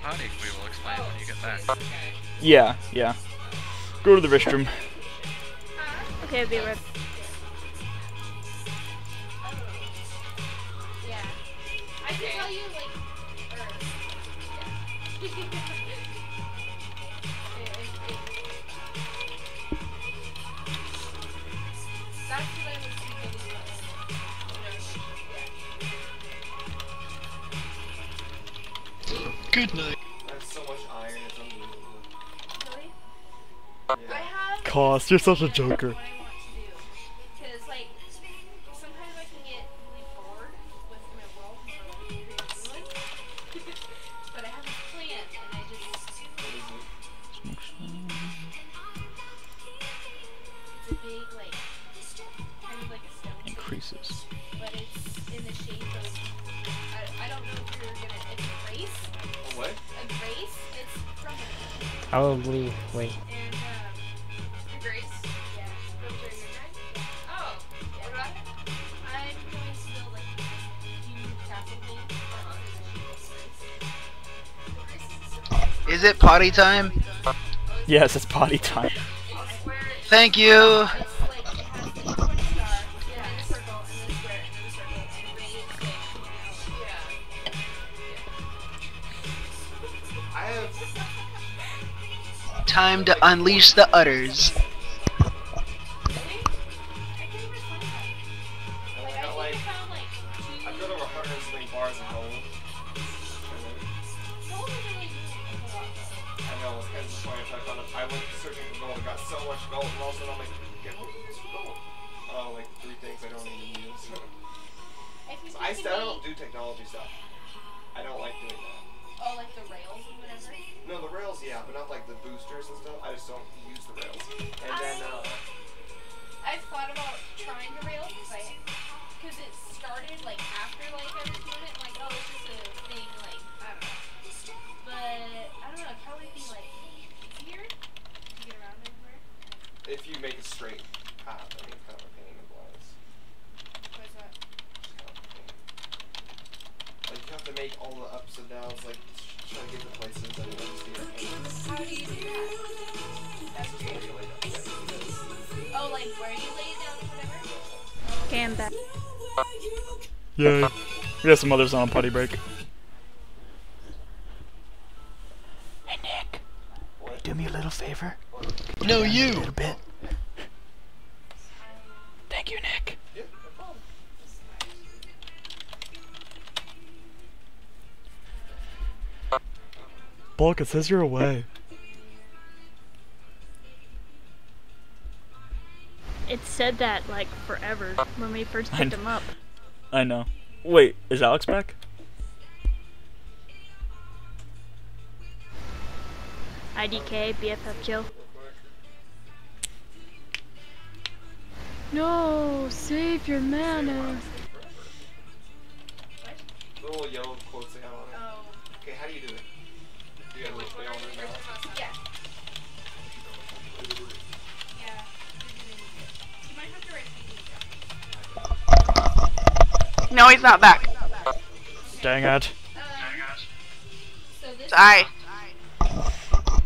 potty. We will explain when you get back. Yeah, yeah. Go to the restroom. Okay, I'll be right. Yeah. I can tell you, like, that's what I was thinking. Good night. I have so much iron, it's unbelievable. Really? Yeah. I have. Cost, you're such a joker. What I want to do. Because, like, sometimes I can get really bored with my world and so I create a new one. But I have a plan and I just. It's a big, like, kind of like a stone. Increases. But it's in the shape of. I don't know if you're gonna. It's a grace. A what? A grace. It's from a. Probably. Wait. And, the grace? Yeah. Those are your guys? Oh. What about it? I'm going to build, like, a huge castle thing from the grace. Is it potty time? Yes, it's potty time. I'll square it. Thank you. It's like, it has the 20 star, and then a circle, and then a square, and then a circle, and raise thing, you know? Yeah. I have. Time to unleash the udders. I can't even find that. Like, I got like. I found, like, two. I've got over 100 and something bars of gold. Gold isn't really doing a whole lot, though. I know, it's kind of disappointing. I went searching for gold and got so much gold, and all of a sudden I'm like, yeah, what do you use for gold? Oh, like 3 things I don't even use. If you So can I don't do technology stuff. I don't like doing that. Oh, like the rails and whatever? No, the rails, yeah, but not like the boosters and stuff. I just don't use the rails. And then, I've thought about trying the rails because it started like after like I was doing it, like oh it's just a thing, like I don't know. But I don't know, it'd probably be like easier to get around everywhere. if you make a straight path, I mean, it's kind of a pain in the ass. What's that? It's kind of a pain. Like, you have to make all the ups and downs, like, try to get to places that you don't see. How do you do that? That's Just the way you lay down. Yeah, oh, like where you lay it down or whatever? Okay, I'm back. Yay. We got some others on a potty break. Hey Nick, will you do me a little favor? No, A you. little bit. Thank you, Nick. yeah, no problem. Bulk, it says you're away. It said that like forever when we first picked him up. I know. Wait, is Alex back? IDK, BFF chill. No, save your mana. The little yellow quotes they have on it. Oh. Okay, how do you do it? Do you have Which the one are on you it now? Yeah. Yeah. You might have to write No, he's not back. Dang it. So this Die. is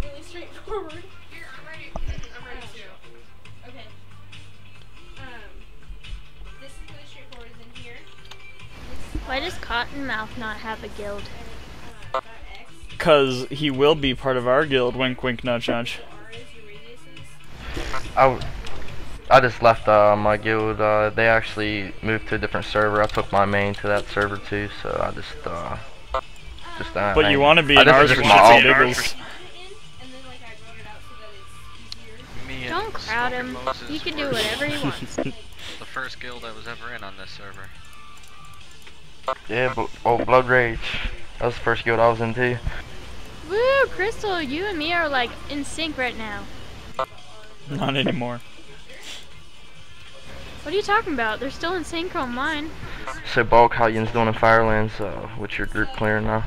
really straightforward. Here, I'm ready. I'm ready too. Okay. This is really straightforward. Then here. Why does Cottonmouth not have a guild? Got X. Cause he will be part of our guild, wink wink nudge nudge. R is your radiuses. I just left my guild. They actually moved to a different server. I took my main to that server too, so I just But you want to be in ours for shits and giggles. And then like I wrote it out so that it's easier. Me and Don't crowd him. Smoking Moses He can do were whatever he wants. the first guild I was ever in on this server. Yeah, but Blood Rage. That was the first guild I was in too. Woo, Crystal, you and me are like in sync right now. Not anymore. What are you talking about? They're still in sync on mine. So Bulk, how yous doing in Firelands? What's your group clearing now?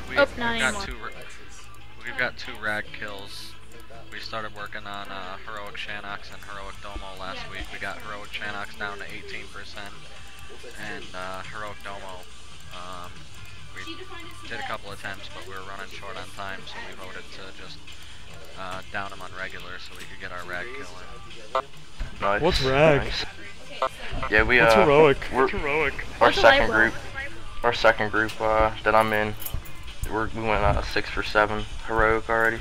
We've not got anymore. we've got 2 rag kills. We started working on Heroic Shanox and Heroic Domo last week. We got Heroic Shanox down to 18%, and Heroic Domo, We did a couple attempts, but we were running short on time, so we voted to just down him on regular so we could get our rag kill in. Nice. What's rag? Nice. Yeah, we What's heroic? What's heroic? Our What's a second light group. Our second group that I'm in. We went 6 for 7 heroic already.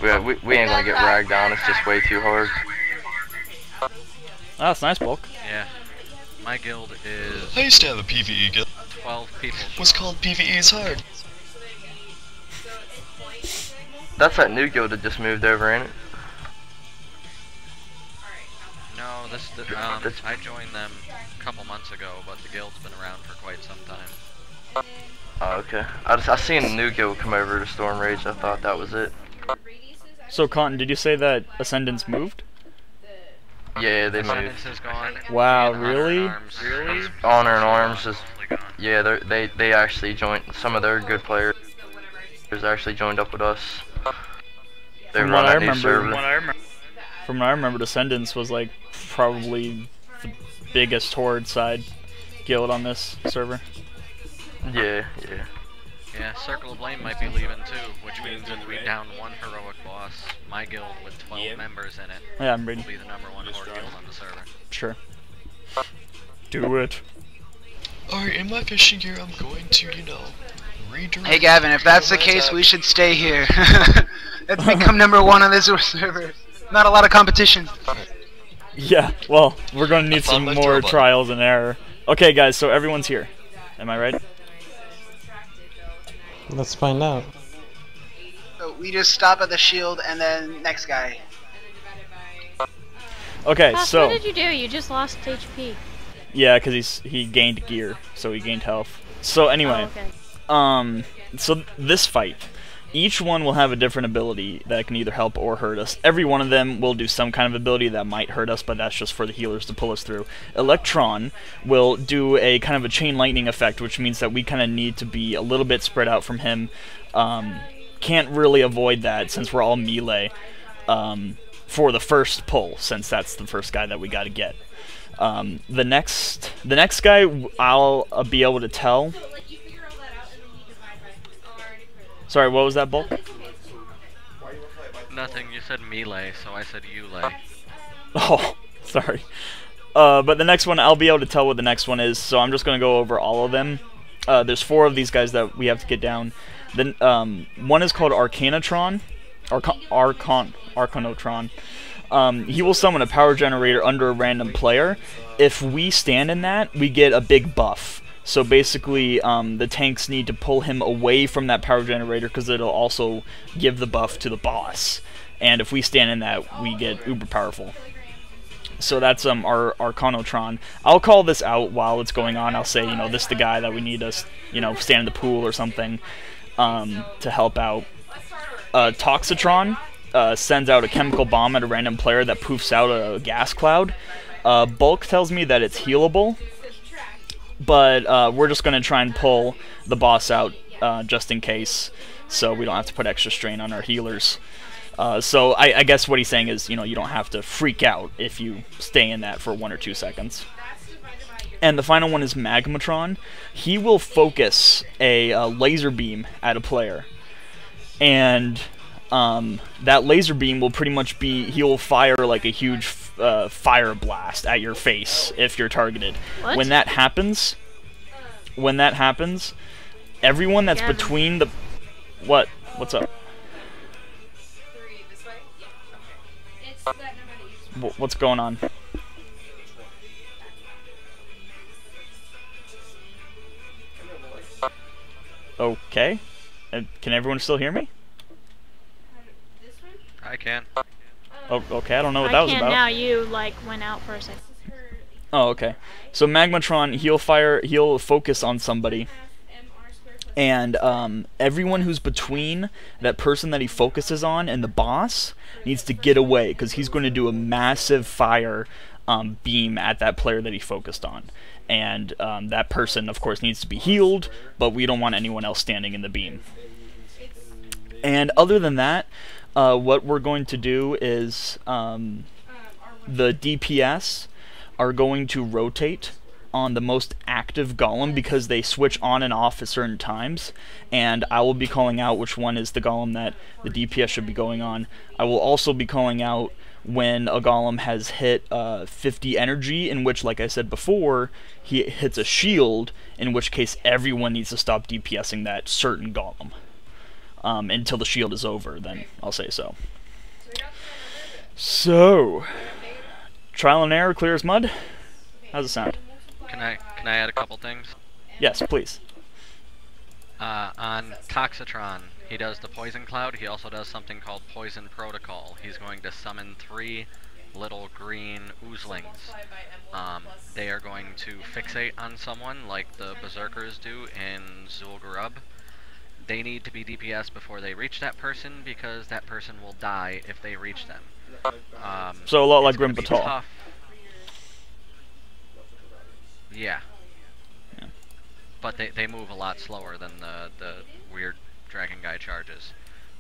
We ain't gonna get ragged down. It's just way too hard. Ah, that's nice, Bulk. Yeah. My guild is I used to have a PvE guild. 12 people. What's called PvE is hard. That's that new guild that just moved over, ain't it? No, I joined them a couple months ago, but the guild's been around for quite some time. Oh, okay. I seen a new guild come over to Stormrage. I thought that was it. So, Cotton, did you say that Ascendance moved? Yeah, they moved. Ascendance is gone. Wow, And really? Really? Honor and Arms is. Yeah, they actually joined. Some of their good players actually joined up with us. They From run what I a new remember, server. From what I remember, Descendants was like probably the biggest Horde side guild on this server. Yeah, yeah. Yeah, Circle of Blame might be leaving too, which means if we down one heroic boss, my guild with 12 members in it Yeah, I'm ready. will be the #1 Horde guild on the server. Sure. Do it. Alright, in my fishing gear, I'm going to, you know, redirect. Hey Gavin, if that's the case, we should stay here. Let's become #1 on this server. Not a lot of competition. Yeah, well, we're gonna need some my more throw trials and error. Okay, guys, so everyone's here. Am I right? Let's find out. So we just stop at the shield and then next guy. Okay, Haas, so what did you do? You just lost HP. yeah, because he gained gear, so he gained health. So anyway, Oh, okay. so this fight, each one will have a different ability that can either help or hurt us. Every one of them will do some kind of ability that might hurt us, but that's just for the healers to pull us through. Electron will do a kind of a chain lightning effect, which means that we kind of need to be a little bit spread out from him. Can't really avoid that since we're all melee for the first pull, since that's the first guy that we got to get. The next guy I'll be able to tell. Sorry, what was that, Bulk? Nothing, you said melee, so I said you lay. Oh, sorry. But the next one, I'll be able to tell what the next one is, so I'm just going to go over all of them. There's 4 of these guys that we have to get down. Then one is called Arcanotron. Arcanotron. He will summon a power generator under a random player. If we stand in that, we get a big buff. So basically, the tanks need to pull him away from that power generator because it'll also give the buff to the boss. And if we stand in that, we get uber powerful. So that's our Arcanotron. I'll call this out while it's going on. I'll say, you know, this is the guy that we need to, you know, stand in the pool or something to help out. Toxitron sends out a chemical bomb at a random player that poofs out a gas cloud. Bulk tells me that it's healable. But we're just going to try and pull the boss out just in case, so we don't have to put extra strain on our healers. So I guess what he's saying is, you know, you don't have to freak out if you stay in that for 1 or 2 seconds. And the final one is Magmatron. He will focus a laser beam at a player. And that laser beam will pretty much be, he'll fire like a huge fire blast at your face if you're targeted. What? When that happens, everyone that's Gavin. between the... What's up? What's going on? Okay. Can everyone still hear me? I can. Oh, okay, I don't know what that was I about. can now. You like went out for a second. Oh, okay. So Magmatron, he'll focus on somebody, and everyone who's between that person that he focuses on and the boss needs to get away, because he's going to do a massive fire beam at that player that he focused on. And that person, of course, needs to be healed, but we don't want anyone else standing in the beam. And other than that, what we're going to do is the DPS are going to rotate on the most active golem because they switch on and off at certain times, and I will be calling out which one is the golem that the DPS should be going on. I will also be calling out when a golem has hit 50 energy, in which, like I said before, he hits a shield, in which case everyone needs to stop DPSing that certain golem until the shield is over, then I'll say so. So, trial and error, clear as mud. How's it sound? Can I add a couple things? Yes, please. On Toxitron, he does the Poison Cloud. He also does something called Poison Protocol. He's going to summon 3 little green oozlings. They are going to fixate on someone like the Berserkers do in Zul'Gurub. They need to be DPS before they reach that person because that person will die if they reach them. So a lot like Grim Batal. Yeah. But they move a lot slower than the weird dragon guy charges.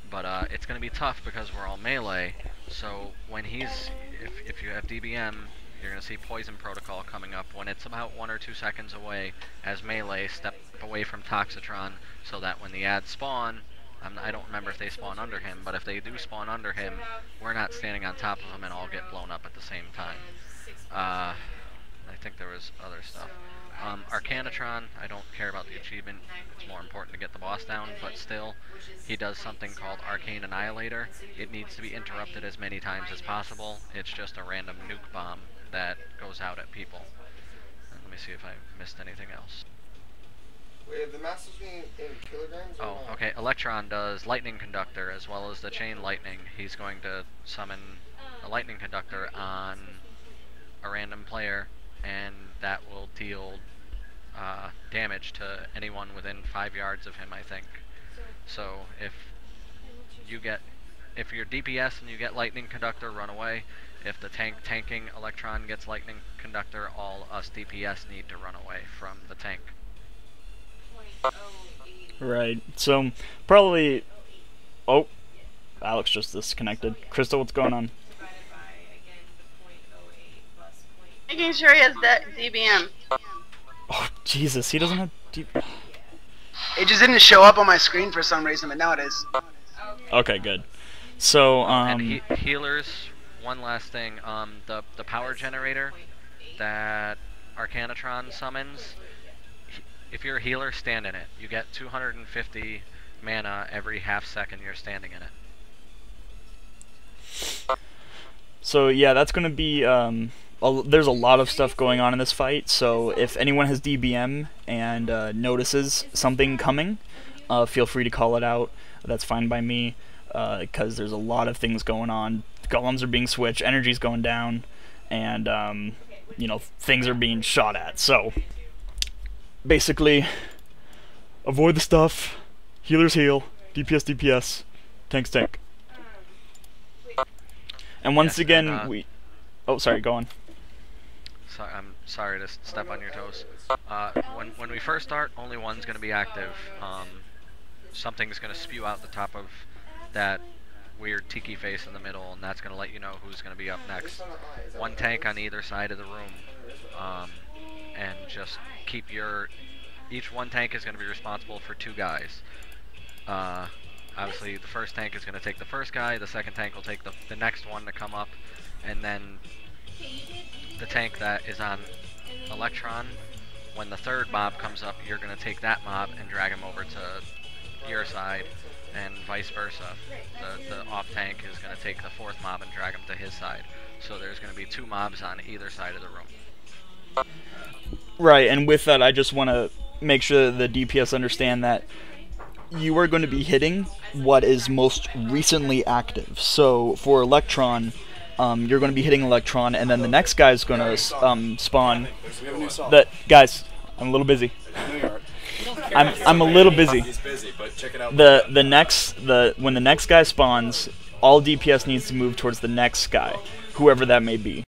But it's going to be tough because we're all melee, so when if you have DBM, you're going to see Poison Protocol coming up when it's about 1 or 2 seconds away. As melee, step away from Toxitron so that when the ads spawn, I don't remember if they spawn under him, but if they do spawn under him, we're not standing on top of him and all get blown up at the same time. I think there was other stuff. Arcanatron, I don't care about the achievement, it's more important to get the boss down, but still, he does something called Arcane Annihilator. It needs to be interrupted as many times as possible. It's just a random nuke bomb that goes out at people. And let me see if I missed anything else. Wait, the mass is being in kilograms? Oh, okay. Electron does Lightning Conductor as well as the Chain Lightning. He's going to summon a Lightning Conductor on a random player, and that will deal damage to anyone within 5 yards of him, I think. So if you're DPS and you get Lightning Conductor, run away. If the tanking Electron gets Lightning Conductor, all us DPS need to run away from the tank. Right. So probably. Oh, Alex just disconnected. Crystal, what's going on? Making sure he has that DBM. Oh Jesus, he doesn't have deep. It just didn't show up on my screen for some reason, but now it is. Okay, good. So and healers. One last thing. The power generator that Arcanatron summons. If you're a healer, stand in it. You get 250 mana every half second you're standing in it. So yeah, that's gonna be there's a lot of stuff going on in this fight, so if anyone has DBM and notices something coming, feel free to call it out. That's fine by me, because there's a lot of things going on. Golems are being switched, energy's going down, and you know, things are being shot at. So basically, avoid the stuff, healers heal, DPS DPS, tanks tank. And once again, we... Oh, sorry, go on. I'm sorry to step on your toes. When we first start, only one's going to be active. Something's going to spew out the top of that weird tiki face in the middle, and that's going to let you know who's going to be up next. One tank on either side of the room. And just keep your... Each one tank is going to be responsible for 2 guys. Obviously, the first tank is going to take the first guy, the second tank will take the next one to come up, and then the tank that is on Electron, when the 3rd mob comes up, you're going to take that mob and drag him over to your side, and vice versa. The off tank is going to take the 4th mob and drag him to his side. So there's going to be 2 mobs on either side of the room. Right, and with that, I just want to make sure that the DPS understand that you are going to be hitting what is most recently active. So for Electron, you're going to be hitting Electron, and then the next guy is going to spawn. Guys, I'm a little busy. I'm a little busy. When the next guy spawns, all DPS needs to move towards the next guy, whoever that may be.